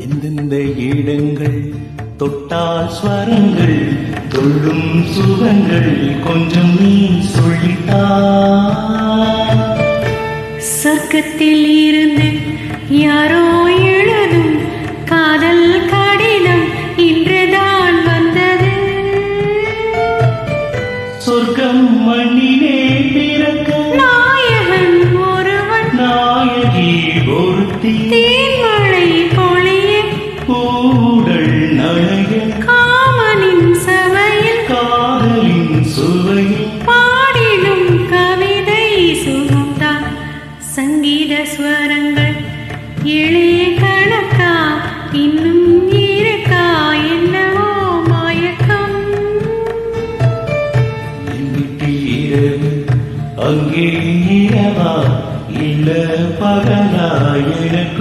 எந்தெந்த இடங்கள் தொட்டால் ஸ்வரங்கள் தொழும் சுகங்கள் கொஞ்சம் நீ சொல்லிட்டா. சொர்க்கத்தில் இருந்து யாரோ எழுதும் காதல் கடிதம் இன்றுதான் வந்தது. சொர்க்கம் மண்ணிலே பிறக்க நாயகன் ஒருவன் நாயகி ஒருத்தி தேன்மழை பொழிய பூடல் நனைய காமனின் சபையில் காதலின் சுவையில் பாடிடும் கவிதை சுகம்தான். சங்கீத ஸ்வரங்கள் இளைய கணக்கா இன்னும் இருக்கா என்னவோ மயக்கம். இன்னிட்டு இரவு அங்கே இரவா இல்ல பகலா எனக்கும்